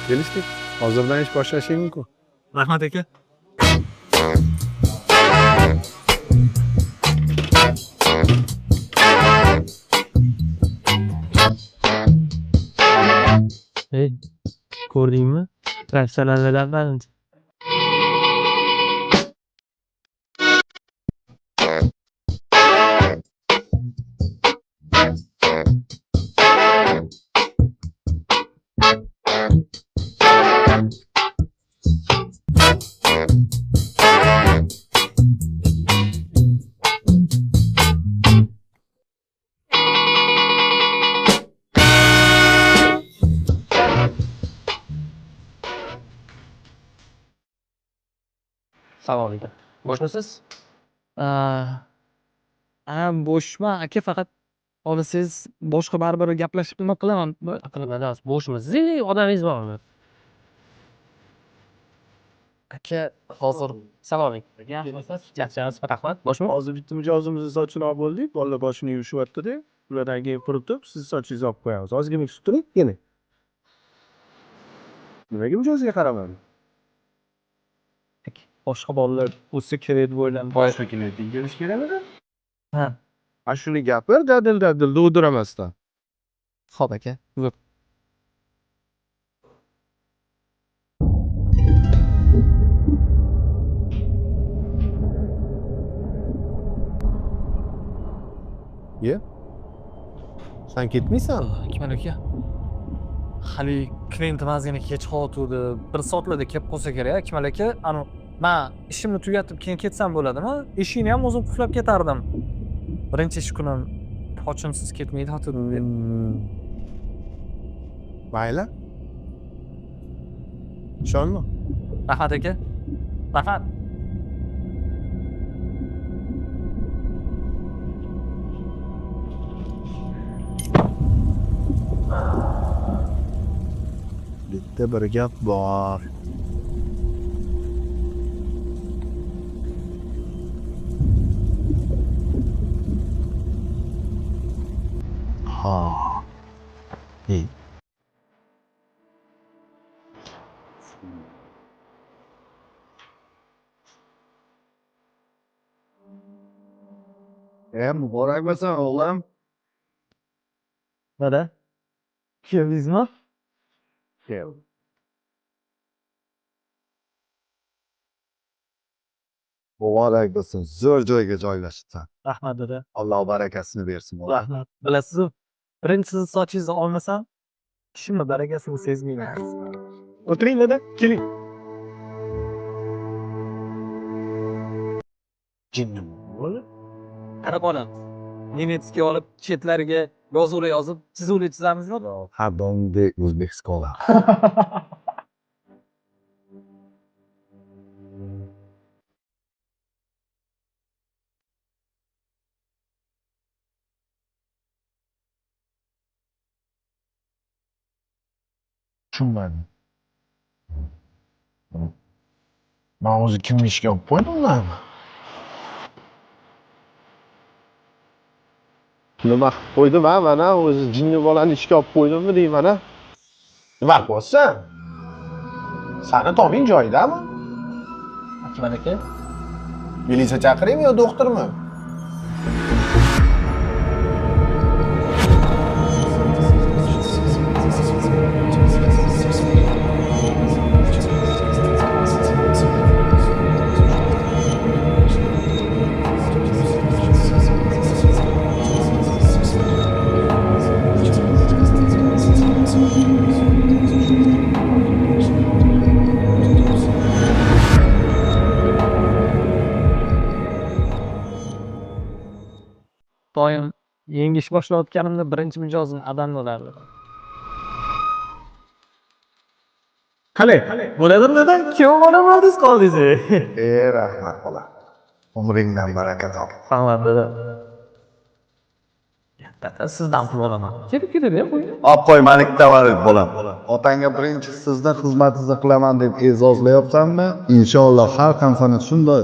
Kelishdik. Hozirdan ish boshlashing mumkin. Rahmat aka. Hey, ko'rdingmi? Professionallardan Salom aka. Boshmisiz? Bo'shman aka, faqat olsangiz boshqa baribir gaplashib nima qilaman? Qilaman, bo'shmiz. Odamingiz bormi? Aka, hozir salom aka. Yaxshimisiz? Rahmat. Boshmi? Hozir bitta mijozimizni sochini olib bo'ldik. Bolalar boshini yuvishyapti-da. Ulardan keyin qurib turib, siz sochingizni olib qo'yamiz. Ozgina kutib turing, keling. Nimaga mijozga qaramading? Boshqa bolalar o'tsa kerak deb o'yladim. Boshqa keladigan kelish kerakmidi? Ha, Shuni gapir, dadil dovdiramasdan. xo'p aka. Uzr. Ye. Sen ketmaysan? Akmal aka. Hali klientim ozgina kech qoldi. 1 soatlarda kelib qolsa kerak, Akmal aka. Men ishimni tugatib keyin ketsam bo'ladimi? Eshikni ham o'zim qulflab ketardim. Birinchi ish kunim sochimsiz ketmaydi hozir. Mayli. Ishonma. Rahmat aka. Rahmat. Bitta bir gap bor. Ha. İyi. Mübarek misin oğlum? Nada? Keldingizmi? Gel. Mübarek misin? Zo'r joyga joylashibsan. Rahmat dada. Alloh barakasini bersin. oğlum. Rahmat. Bilasiz, birinchi siz sochingizni olmasam, ishimni barakasini sezmayman. O'tiring dada, keling. Jinni bo'l. Qarab olam. Nemetskiy olib chetlariga yozuvlar yozib, chizuvlar chizamizmi? Ha, donde O'zbekistonda. Tushunmadim. Men o'zi kimni ishga olib qo'ydimlarmi? Nima qilib qo'ydim ha, mana o'zi jinni bolani ishga olib qo'ydimmi deyman ha. Nima qilyapsan? Sani toming joyidami? Akmal aka. Militsiya chaqiraymi yo doktormi? Doim yangi ish boshlayotganimda birinchi mijozim adam bo'lardi. Qalay? Bo'ladimi dada? Kuyov bolamisiz qoldingiz? Rahmat bola. Umringdan baraka top. Rahmat dada. Dada sizdan pul olaman. Kelib ketadi qo'ying. Olib qo'y, Malik tavallud bolam. Otangga birinchi sizda xizmatingizni qilaman deb e'zozlayapsanmi? Inshaalloh har ham seni shunday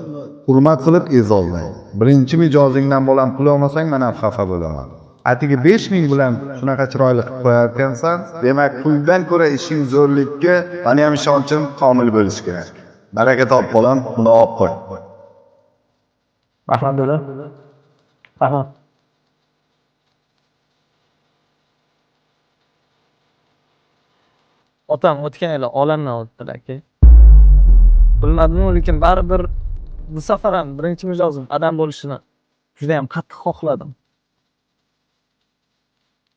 hurmat qilib e'zozlaydi. Birinchi mijozingdan bolam pul olmasang, men ham xafa bo'laman. atigi 5000 bilan shunaqa chiroyli qilib qo'yarkansan, demak puldan ko'ra ishing zo'rlikka meni ham ishonchim komil bo'lishi kerak. Baraka top bolam, buni olib qo'y. Rahmat dada. Rahmat. Otam o'tgan yili olamdan o'tdilar aka. Bilmadim, lekin baribir bu safar ham birinchi mijozim adam bo'lishini juda ham qattiq xohladim.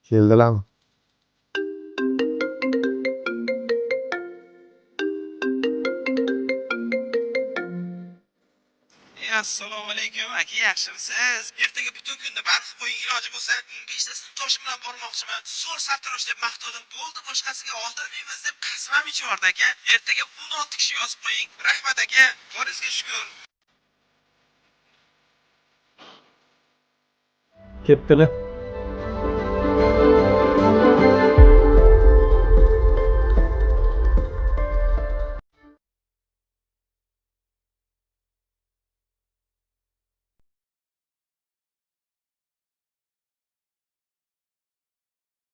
Keldilarmi? Assalomu alaykum aka, yaxshimisiz? Ertaga butun kunni band qilib qo'ying, iloji bo'lsa 5tasini tosh bilan bormoqchiman. Zo'r sartarosh deb maqtovdim. Bo'ldi, boshqasiga oldirmaymiz deb qasam ham ichiyordi aka. Ertaga 16 kishi yozib qo'ying. Rahmat aka, boringizga shukr. Ketdilar.